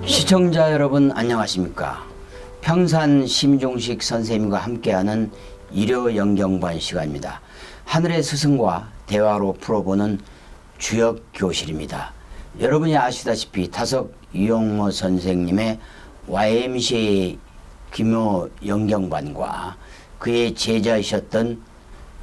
시청자 여러분 안녕하십니까? 평산 심종식 선생님과 함께하는 일요영경반 시간입니다. 하늘의 스승과 대화로 풀어보는 주역교실입니다. 여러분이 아시다시피 타석 유영모 선생님의 YMCA 김호 영경반과 그의 제자이셨던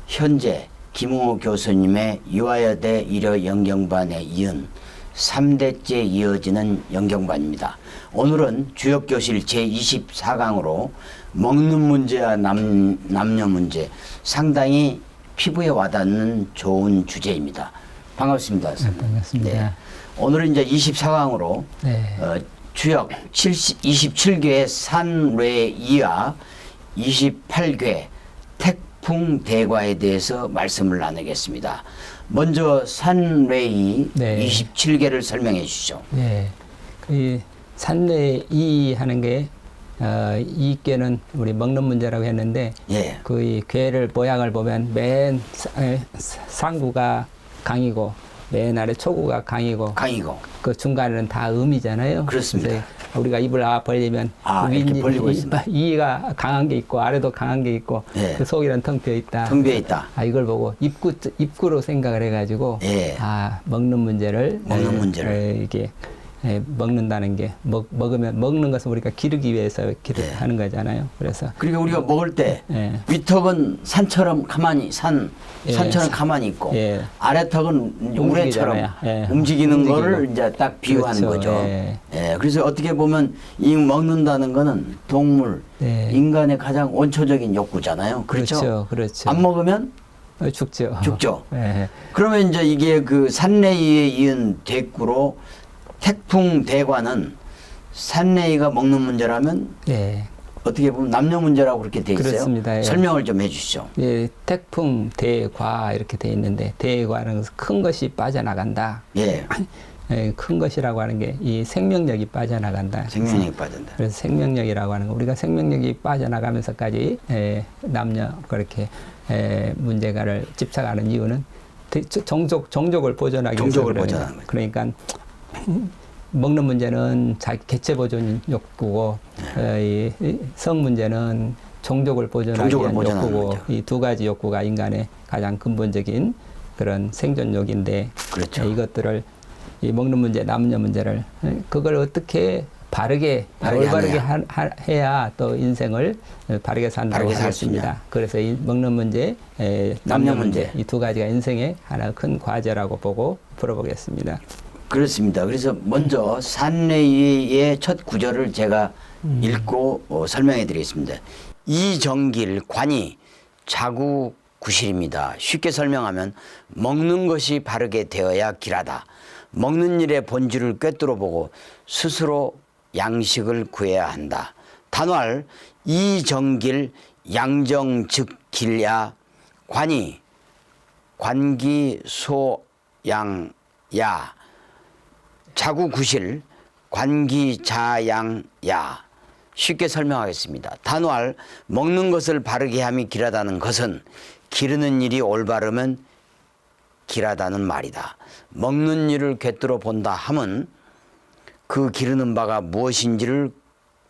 현재 김호 교수님의 유아여대 일요영경반에 이은 3대째 이어지는 영경반입니다. 오늘은 주역교실 제24강으로 먹는 문제와 남녀 문제, 상당히 피부에 와닿는 좋은 주제입니다. 반갑습니다. 네, 반갑습니다. 네. 오늘은 이제 24강으로 주역 27궤 산뢰이와 28궤 태풍대과에 대해서 말씀을 나누겠습니다. 먼저 산뢰이 27개를 설명해 주시죠. 네, 그 산뢰이 하는 게 이 궤는 우리 먹는 문제라고 했는데 그 궤를 모양을 보면 맨 상구가 강이고 맨 아래 초구가 강이고 그 중간에는 다 음이잖아요. 그렇습니다. 우리가 입을 벌리면 이렇게 벌리고 있습니다. 이가 강한 게 있고 아래도 강한 게 있고 그 속이는 텅 비어 있다. 텅 비어 있다. 이걸 보고 입구로 생각을 해가지고 먹는 문제를 이게 먹는다는 게 먹으면 먹는 것은 우리가 기르기 위해서 하는 거잖아요. 그래서 그러니까 우리가 먹을 때 위턱은 산처럼 가만히 산처럼 가만히 있고 아래턱은 우레처럼 움직이는 거를 이제 딱 비유하는 거죠. 그래서 어떻게 보면 이 먹는다는 거는 동물, 인간의 가장 원초적인 욕구잖아요. 그렇죠. 안 먹으면 죽죠. 그러면 이제 이게 그 산뢰이에 이은 대꾸로 태풍대과는 산뢰이가 먹는 문제라면 어떻게 보면 남녀 문제라고 그렇게 돼 있어요. 그렇습니다. 설명을 좀 해주시죠. 태풍대과 이렇게 돼 있는데 대과는 큰 것이 빠져나간다. 큰 것이라고 하는 게 이 생명력이 빠져나간다. 생명력이 빠진다. 그래서 생명력이라고 하는 거 우리가 생명력이 빠져나가면서까지 남녀 그렇게 문제가를 집착하는 이유는 종족을 보존하기 위해서 그러니까 먹는 문제는 자기 개체 보존 욕구고 이 성 문제는 종족을 보존하기 위한 욕구고 이 두 가지 욕구가 인간의 가장 근본적인 그런 생존욕인데 이것들을 이 먹는 문제, 남녀 문제를 그걸 어떻게 바르게 올바르게 해야 또 인생을 바르게 산다고 하겠습니다. 그래서 이 먹는 문제, 남녀 문제 이 두 가지가 인생의 하나 큰 과제라고 보고 풀어보겠습니다. 그렇습니다. 그래서 먼저 산뢰이의 첫 구절을 제가 읽고 설명해 드리겠습니다. 이정길 관이 자구구실입니다. 쉽게 설명하면 먹는 것이 바르게 되어야 길하다. 먹는 일의 본질을 꿰뚫어 보고 스스로 양식을 구해야 한다. 단왈 이정길 양정즉길야 관이 관기소양야 자구구실 관기자양야. 쉽게 설명하겠습니다. 단왈 먹는 것을 바르게 함이 길하다는 것은 기르는 일이 올바르면 길하다는 말이다. 먹는 일을 꿰뚫어 본다 함은 그 기르는 바가 무엇인지를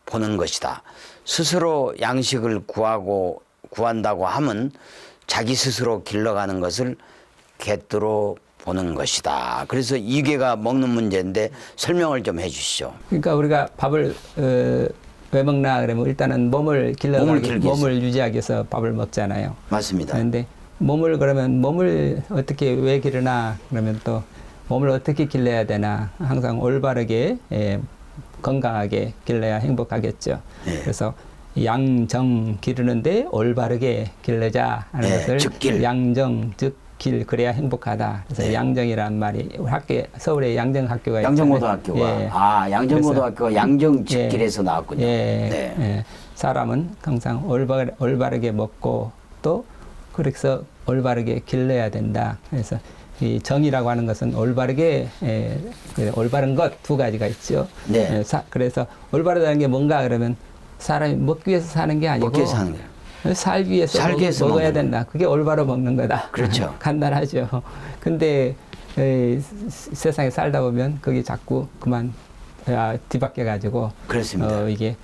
보는 것이다. 스스로 양식을 구한다고 함은 자기 스스로 길러가는 것을 꿰뚫어 보는 것이다. 그래서 이게가 먹는 문제인데 설명을 좀 해주시죠. 그러니까 우리가 밥을 왜 먹나 그러면 일단은 몸을 길러가기, 몸을 유지하기 위해서 밥을 먹잖아요. 맞습니다. 그런데 몸을 어떻게 왜 기르나 그러면 또 몸을 어떻게 길러야 되나 항상 올바르게 건강하게 길러야 행복하겠죠. 그래서 양정 기르는데 올바르게 길러자 하는 것을 즉길. 양정 길 그래야 행복하다. 그래서 양정이란 말이 서울에 양정학교가 양정고등학교가 양정고등학교가 양정즉길에서 나왔군요. 사람은 항상 올바르게 먹고 또 그래서 올바르게 길러야 된다. 그래서 이 정이라고 하는 것은 올바르게 올바른 것 두 가지가 있죠. 그래서 올바르다는 게 뭔가 그러면 사람이 먹기 위해서 사는 게 아니고 살기 위해서 먹어야 된다. 그게 올바로 먹는 거다. 그렇죠. 간단하죠. 근데 세상에 살다 보면 그게 자꾸 그만 뒤바뀌어 가지고 그렇습니다. 이게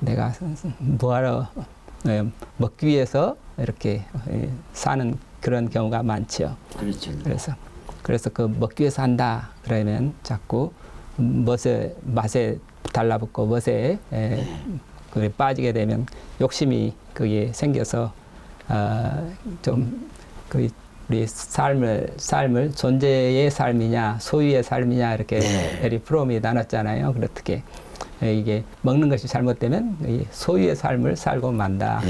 내가 뭐하러 먹기 위해서 이렇게 사는 그런 경우가 많죠. 그렇죠. 그래서 그 먹기 위해서 한다 그러면 자꾸 맛에 달라붙고 멋에 그게 빠지게 되면 욕심이 그게 생겨서 좀 그 우리 삶을 존재의 삶이냐 소유의 삶이냐 이렇게 에릭 프롬이 나눴잖아요. 그렇게 이게 먹는 것이 잘못되면 이 소유의 삶을 살고 만다.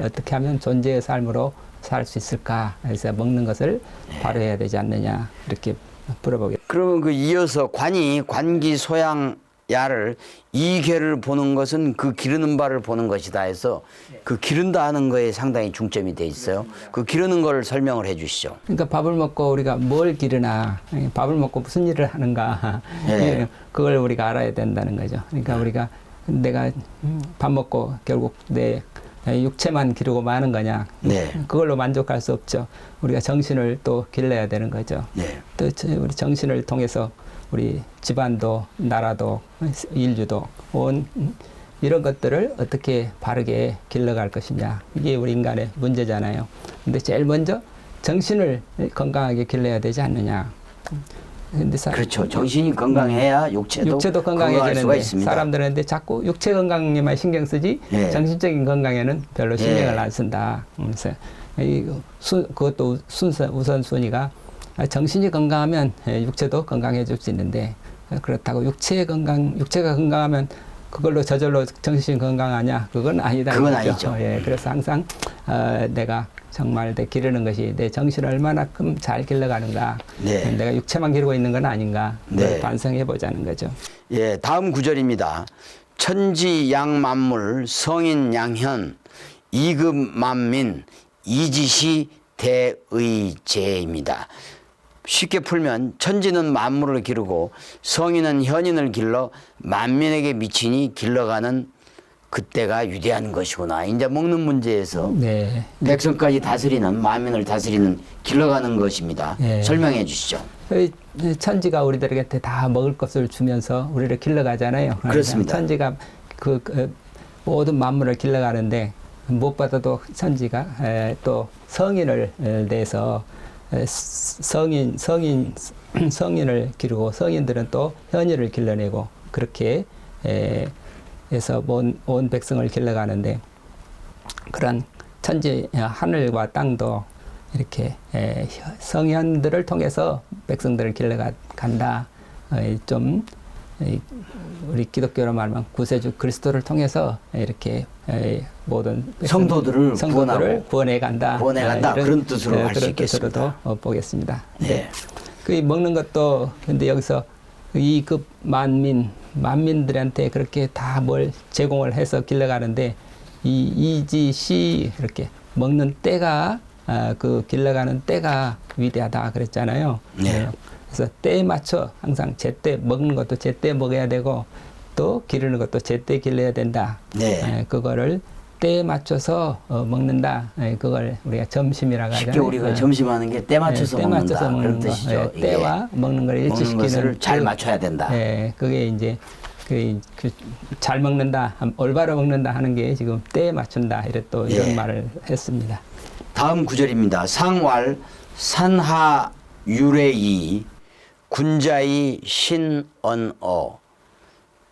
어떻게 하면 존재의 삶으로 살 수 있을까? 그래서 먹는 것을 바로해야 되지 않느냐 이렇게 물어보겠습니다. 그러면 그 이어서 관기 소양 야를 이 괴를 보는 것은 그 기르는 바를 보는 것이다 해서 그 기른다 하는 거에 상당히 중점이 돼 있어요. 그 기르는 걸 설명을 해 주시죠. 그러니까 밥을 먹고 우리가 뭘 기르나, 밥을 먹고 무슨 일을 하는가, 그걸 우리가 알아야 된다는 거죠. 그러니까 우리가 내가 밥 먹고 결국 내 육체만 기르고 마는 거냐, 그걸로 만족할 수 없죠. 우리가 정신을 또 길러야 되는 거죠. 또 우리 정신을 통해서 우리 집안도 나라도 인류도 이런 것들을 어떻게 바르게 길러갈 것이냐, 이게 우리 인간의 문제잖아요. 근데 제일 먼저 정신을 건강하게 길러야 되지 않느냐. 근데 그렇죠. 정신이 건강해야 육체도 건강해질 수가 있습니다. 사람들은 근데 자꾸 육체 건강에만 신경 쓰지 정신적인 건강에는 별로 신경을 안 쓴다. 그래서 그것도 우선순위가 정신이 건강하면 육체도 건강해질 수 있는데, 그렇다고 육체가 건강하면 그걸로 저절로 정신이 건강하냐? 그건 아니다. 그건 아니죠. 그래서 항상 내가 정말 기르는 것이 내 정신을 얼마나큼 잘 길러가는가, 내가 육체만 기르고 있는 건 아닌가, 반성해 보자는 거죠. 다음 구절입니다. 천지 양만물 성인 양현 이급 만민 이지시 대의제입니다. 쉽게 풀면 천지는 만물을 기르고 성인은 현인을 길러 만민에게 미치니 길러가는 그때가 위대한 것이구나. 이제 먹는 문제에서 백성까지 다스리는, 만민을 다스리는, 길러가는 것입니다. 설명해 주시죠. 천지가 우리들에게 다 먹을 것을 주면서 우리를 길러가잖아요. 그렇습니다. 천지가 그 모든 만물을 길러가는데 무엇보다도 천지가 또 성인을 내서 성인을 기르고 성인들은 또 현인을 길러내고 그렇게 해서 온 백성을 길러가는데, 그런 천지 하늘과 땅도 이렇게 성현들을 통해서 백성들을 길러간다. 좀 우리 기독교로 말하면 구세주 그리스도를 통해서 이렇게 모든 성도들을 구원해 간다. 그런 뜻으로 할 수 있겠습니다. 보겠습니다. 그 먹는 것도 근데 여기서 이급 만민들한테 그렇게 다 뭘 제공을 해서 길러가는데 이지시 이렇게 먹는 때가 그 길러가는 때가 위대하다 그랬잖아요. 그래서 때에 맞춰 항상 제때 먹는 것도 제때 먹어야 되고 또 기르는 것도 제때 길러야 된다. 그거를 때에 맞춰서 먹는다. 그걸 우리가 점심이라고 하잖아요. 쉽게 우리가 점심하는 게 때 맞춰서 먹는다. 그런 뜻이죠. 때와 먹는 걸 일치시키는 것을 잘 맞춰야 된다. 그게 이제 잘 먹는다, 올바로 먹는다 하는 게 지금 때에 맞춘다. 이런 말을 했습니다. 다음 구절입니다. 상왈 산하 유래이 군자이 신언어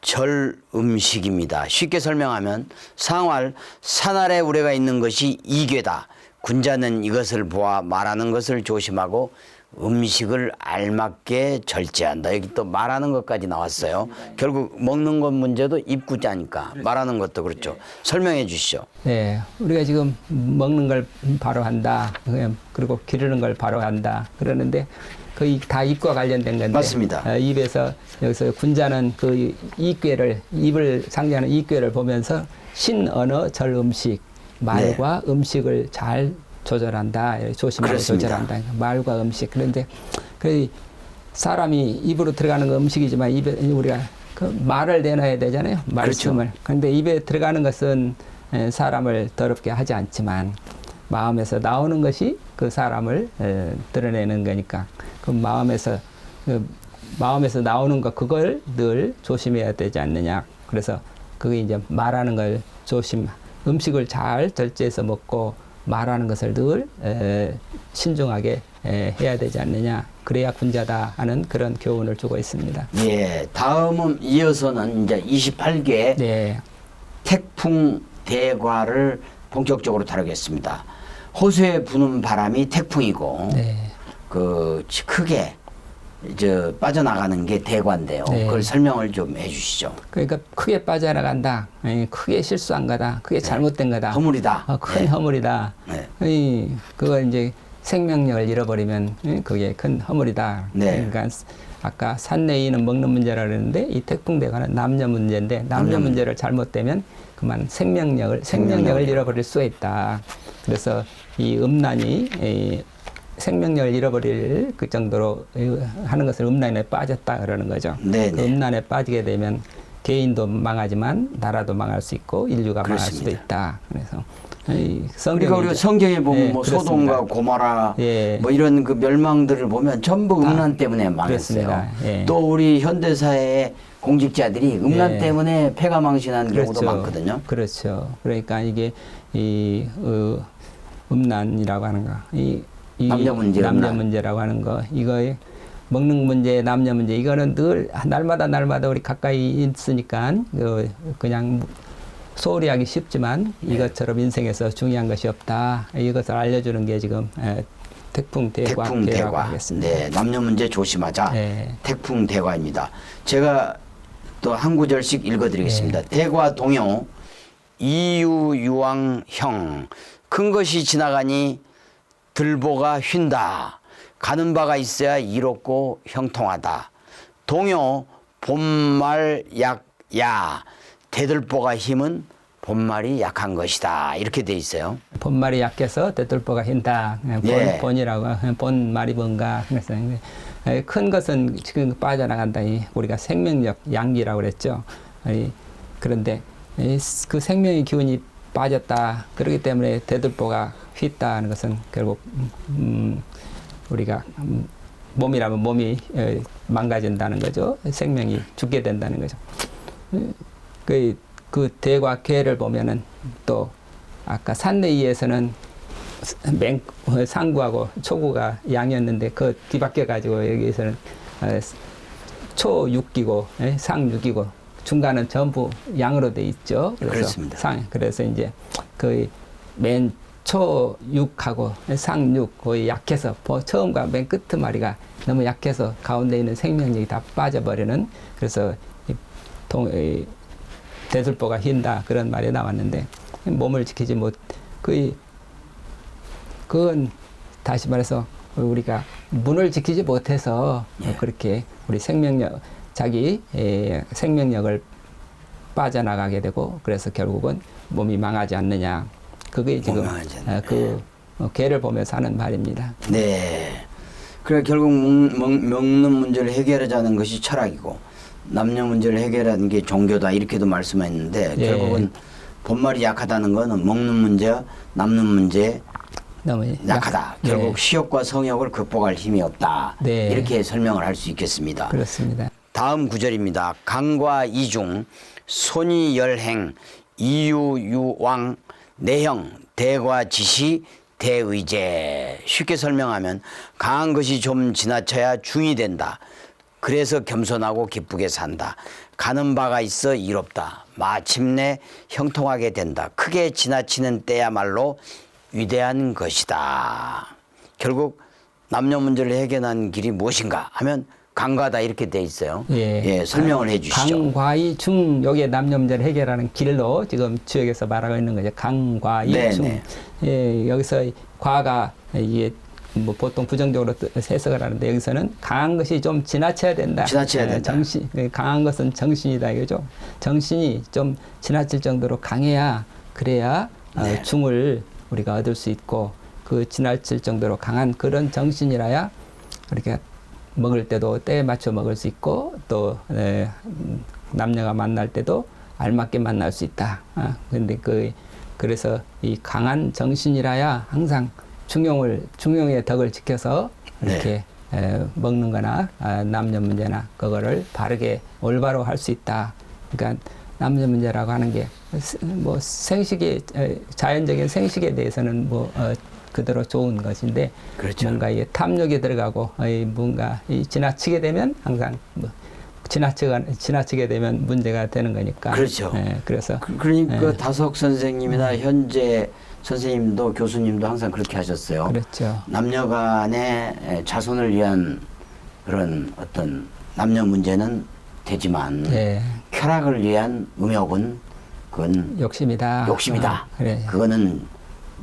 절 음식입니다. 쉽게 설명하면 상활 산 아래 우레가 있는 것이 이괴다. 군자는 이것을 보아 말하는 것을 조심하고 음식을 알맞게 절제한다. 여기 또 말하는 것까지 나왔어요. 결국 먹는 것 문제도 입구자니까 말하는 것도 그렇죠. 설명해 주시죠. 우리가 지금 먹는 걸 바로 한다. 그리고 기르는 걸 바로 한다. 그러는데 거의 다 입과 관련된 건데. 맞습니다. 입에서 여기서 군자는 그 이괴를, 입을 상징하는 이괴를 보면서 신언어 절 음식, 말과 음식을 잘 조절한다. 조심하게 조절한다. 말과 음식. 그런데 그 사람이 입으로 들어가는 거 음식이지만 입에 우리가 그 말을 내놔야 되잖아요. 말씀을. 그런데 입에 들어가는 것은 사람을 더럽게 하지 않지만 마음에서 나오는 것이 그 사람을 드러내는 거니까 그 마음에서 마음에서 나오는 거 그걸 늘 조심해야 되지 않느냐. 그래서 그게 이제 말하는 걸 음식을 잘 절제해서 먹고 말하는 것을 늘 신중하게 해야 되지 않느냐. 그래야 군자다 하는 그런 교훈을 주고 있습니다. 예, 다음은 이어서는 이제 28개 네. 태풍 대과를 본격적으로 다루겠습니다. 호수에 부는 바람이 태풍이고 네. 그 크게 빠져나가는 게 대과인데요. 네. 그걸 설명을 좀 해주시죠. 그러니까 크게 빠져나간다. 크게 실수한 거다. 크게 잘못된 거다. 허물이다. 큰 네. 허물이다. 네. 그걸 이제 생명력을 잃어버리면 그게 큰 허물이다. 네. 그러니까 아까 산내이는 먹는 문제라 그랬는데 이 태풍대과는 남녀 문제인데 남녀 문제를 잘못되면 그만 생명력을 잃어버릴 수 있다. 그래서 이 음란이 생명력을 잃어버릴 그 정도로 하는 것을 음란에 빠졌다 그러는 거죠. 네, 그 음란에 빠지게 되면 개인도 망하지만 나라도 망할 수 있고 인류가 망할 수도 있다. 그래서 그러니까 우리가 성경에 보면 네, 뭐 소돔과 고모라 뭐 이런 그 멸망들을 보면 전부 음란 때문에 망했어요. 예. 또 우리 현대사회의 공직자들이 음란 때문에 폐가망신한 경우도 많거든요. 그렇죠. 그러니까 이게 음란이라고 하는 거, 남녀 문제라고 하는 거, 이거 먹는 문제, 남녀 문제, 이거는 늘 날마다 우리 가까이 있으니까 그냥 소홀히 하기 쉽지만 이것처럼 인생에서 중요한 것이 없다. 이것을 알려주는 게 지금 태풍 대과라고 하겠습니다. 네, 남녀 문제 조심하자. 네. 태풍 대과입니다. 제가 또 한 구절씩 읽어드리겠습니다. 대과 동요 이유유왕형 큰 것이 지나가니 들보가 휜다. 가는 바가 있어야 이롭고 형통하다. 동요 봄말 약야 대들보가 힘은 봄말이 약한 것이다. 이렇게 돼 있어요. 봄말이 약해서 대들보가 흰다. 본이라고 본말이 뭔가. 그래서 큰 것은 지금 빠져나간다. 우리가 생명력 양기라고 그랬죠. 그런데 그 생명의 기운이 빠졌다. 그렇기 때문에 대들보가 휘다는 것은 결국 우리가 몸이라면 몸이 망가진다는 거죠. 생명이 죽게 된다는 거죠. 그 대과 괴를 보면은 또 아까 산내이에서는 상구하고 초구가 양이었는데 그 뒤바뀌어 가지고 여기에서는 초육기고 상육이고 중간은 전부 양으로 돼 있죠. 그렇습니다. 그래서 이제 그 맨 초육하고 상육 거의 약해서 처음과 맨 끝 마리가 너무 약해서 가운데 있는 생명력이 다 빠져버리는 그래서 대들보가 흰다 그런 말이 나왔는데 몸을 지키지 못 그건 다시 말해서 우리가 문을 지키지 못해서 그렇게 우리 자기 생명력을 빠져나가게 되고 그래서 결국은 몸이 망하지 않느냐 그게 지금 그 개를 보면서 하는 말입니다. 네. 그래 결국 먹는 문제를 해결하자는 것이 철학이고 남녀 문제를 해결하는 게 종교다 이렇게도 말씀했는데 결국은 본말이 약하다는 거는 먹는 문제, 남는 문제 너무 약하다. 결국 시욕과 성욕을 극복할 힘이 없다. 이렇게 설명을 할 수 있겠습니다. 그렇습니다. 다음 구절입니다. 강과 이중, 손이열행, 이유유왕, 내형, 대과 지시, 대의제. 쉽게 설명하면 강한 것이 좀 지나쳐야 중이 된다. 그래서 겸손하고 기쁘게 산다. 가는 바가 있어 이롭다. 마침내 형통하게 된다. 크게 지나치는 때야말로 위대한 것이다. 결국 남녀 문제를 해결하는 길이 무엇인가 하면 강과다 이렇게 돼 있어요. 설명을 해 주시죠. 강과이 중 여기에 남녀 문제를 해결하는 길로 지금 주역에서 말하고 있는 거죠. 강과이 중. 여기서 과가 이게 뭐 보통 부정적으로 해석을 하는데 여기서는 강한 것이 좀 지나쳐야 된다. 지나쳐야 된다. 강한 것은 정신이다 이거죠. 정신이 좀 지나칠 정도로 강해야 그래야 중을 우리가 얻을 수 있고 그 지나칠 정도로 강한 그런 정신이라야 우리가 먹을 때도 때에 맞춰 먹을 수 있고 또 남녀가 만날 때도 알맞게 만날 수 있다. 근데 그래서 이 강한 정신이라야 항상 중용의 덕을 지켜서 이렇게 먹는 거나 남녀 문제나 그거를 바르게 올바로 할 수 있다. 그러니까 남녀 문제라고 하는 게 뭐 생식에 자연적인 생식에 대해서는 뭐 그대로 좋은 것인데 그렇죠. 뭔가 이게 탐욕이 들어가고 뭔가 지나치게 되면 항상 뭐 지나치게 되면 문제가 되는 거니까. 그렇죠. 그래서 그러니까 다석 선생님이나 현재 선생님도 교수님도 항상 그렇게 하셨어요. 그렇죠. 남녀간의 자손을 위한 그런 어떤 남녀 문제는 되지만 쾌락을 위한 음욕은 그건 욕심이다. 그래. 그거는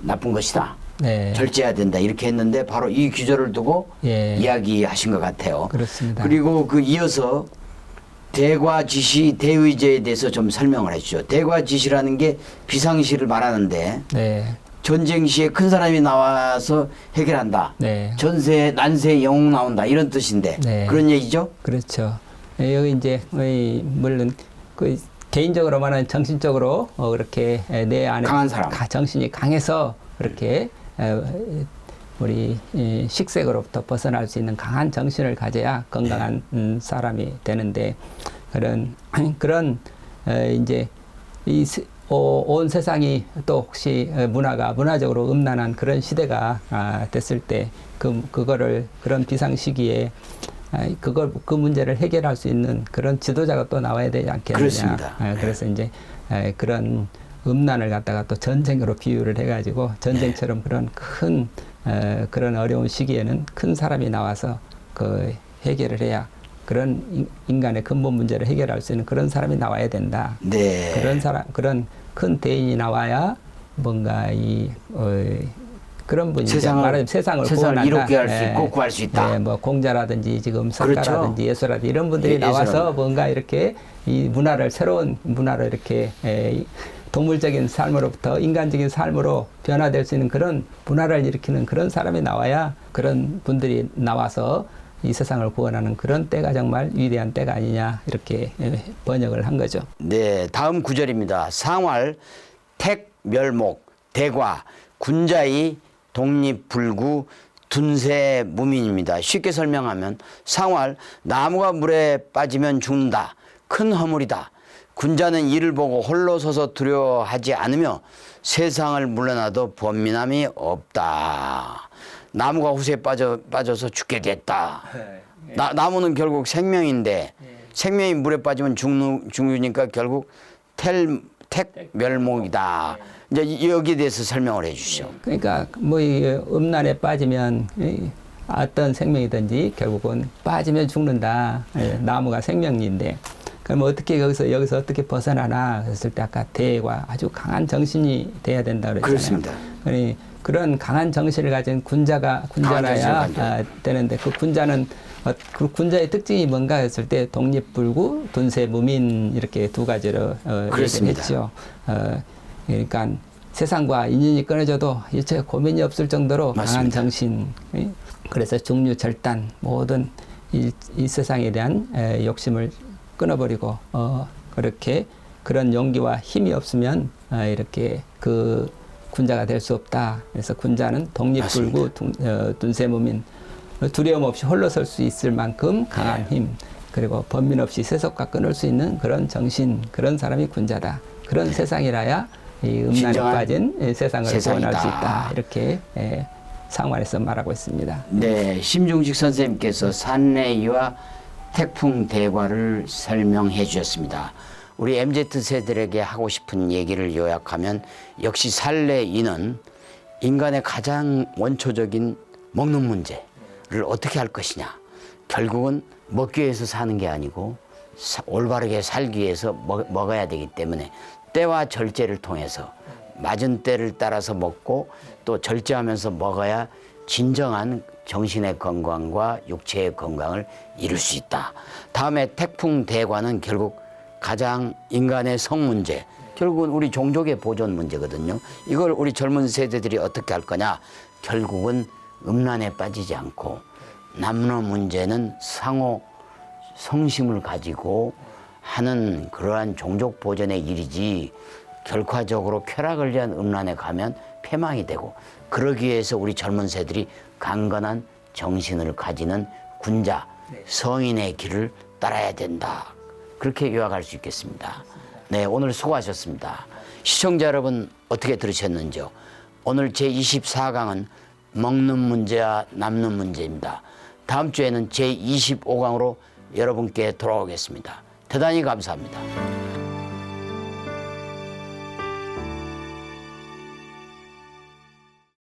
나쁜 것이다. 절제해야 된다. 이렇게 했는데 바로 이 규절을 두고 이야기하신 것 같아요. 그렇습니다. 그리고 그 이어서 대과지시, 대의제에 대해서 좀 설명을 해주죠. 대과지시라는 게 비상시를 말하는데 전쟁 시에 큰 사람이 나와서 해결한다. 전세, 난세, 영웅 나온다. 이런 뜻인데 그런 얘기죠? 그렇죠. 여기 이제 물론 그 개인적으로 말하는 정신적으로 그렇게 내 안에 강한 사람, 정신이 강해서 그렇게 우리 식색으로부터 벗어날 수 있는 강한 정신을 가져야 건강한 사람이 되는데 그런 이제 온 세상이 또 혹시 문화적으로 음란한 그런 시대가 됐을 때 그거를 그런 비상 시기에 그 문제를 해결할 수 있는 그런 지도자가 또 나와야 되지 않겠느냐. 그렇습니다. 그래서 이제 그런 음란을 갖다가 또 전쟁으로 비유를 해가지고 전쟁처럼 그런 큰 그런 어려운 시기에는 큰 사람이 나와서 그 해결을 해야 그런 인간의 근본 문제를 해결할 수 있는 그런 사람이 나와야 된다. 그런 큰 대인이 나와야 뭔가 그런 분이 세상을 구원한다. 이롭게 할 수 있고 구할 수 있다. 뭐 공자라든지 지금 석가라든지 예수라든지 이런 분들이 나와서 뭔가 이렇게 이 새로운 문화를 이렇게 동물적인 삶으로부터 인간적인 삶으로 변화될 수 있는 그런 문화를 일으키는 그런 사람이 나와야 그런 분들이 나와서 이 세상을 구원하는 그런 때가 정말 위대한 때가 아니냐 이렇게 번역을 한 거죠. 네, 다음 구절입니다. 상활, 택, 멸목, 대과, 군자의, 독립불구, 둔세, 무민입니다. 쉽게 설명하면 상활, 나무가 물에 빠지면 죽는다. 큰 허물이다. 군자는 이를 보고 홀로 서서 두려워하지 않으며 세상을 물러나도 번민함이 없다. 나무가 호수에 빠져서 죽게 됐다. 나무는 결국 생명인데 생명이 물에 빠지면 죽으니까 결국 택멸목이다. 이제 여기에 대해서 설명을 해 주시죠. 그러니까 뭐 음란에 빠지면 어떤 생명이든지 결국은 빠지면 죽는다. 나무가 생명인데 그럼 어떻게 여기서 어떻게 벗어나나 했을 때 아까 대과 아주 강한 정신이 돼야 된다 그랬잖아요. 그렇습니다. 그런 강한 정신을 가진 군자라야 되는데 그 군자는 그 군자의 특징이 뭔가 했을 때 독립불구, 둔세무민 이렇게 두 가지로 얘기했죠. 그러니까 세상과 인연이 끊어져도 일체 고민이 없을 정도로 맞습니다. 강한 정신. 그래서 중류절단 모든 이 세상에 대한 욕심을 끊어버리고 그렇게 그런 용기와 힘이 없으면 이렇게 그 군자가 될 수 없다. 그래서 군자는 독립불구, 둔세무민 두려움 없이 홀로 설 수 있을 만큼 강한 힘 그리고 번민 없이 세속과 끊을 수 있는 그런 정신 그런 사람이 군자다. 그런 세상이라야 이 음란에 빠진 세상을 구원할 수 있다. 이렇게 상환해서 말하고 있습니다. 네, 심중식 선생님께서 산내이와 태풍 대과를 설명해 주셨습니다. 우리 MZ세대들에게 하고 싶은 얘기를 요약하면 역시 산내이는 인간의 가장 원초적인 먹는 문제를 어떻게 할 것이냐. 결국은 먹기 위해서 사는 게 아니고 올바르게 살기 위해서 먹어야 되기 때문에 때와 절제를 통해서 맞은 때를 따라서 먹고 또 절제하면서 먹어야 진정한 정신의 건강과 육체의 건강을 이룰 수 있다. 다음에 태풍 대과는 결국 가장 인간의 성 문제, 결국은 우리 종족의 보존 문제거든요. 이걸 우리 젊은 세대들이 어떻게 할 거냐. 결국은 음란에 빠지지 않고 남녀 문제는 상호 성심을 가지고 하는 그러한 종족 보존의 일이지 결과적으로 쾌락을 위한 음란에 가면 패망이 되고 그러기 위해서 우리 젊은 세들이 강건한 정신을 가지는 군자, 성인의 길을 따라야 된다. 그렇게 요약할 수 있겠습니다. 네, 오늘 수고하셨습니다. 시청자 여러분 어떻게 들으셨는지요? 오늘 제24강은 먹는 문제와 남는 문제입니다. 다음 주에는 제25강으로 여러분께 돌아오겠습니다. 대단히 감사합니다.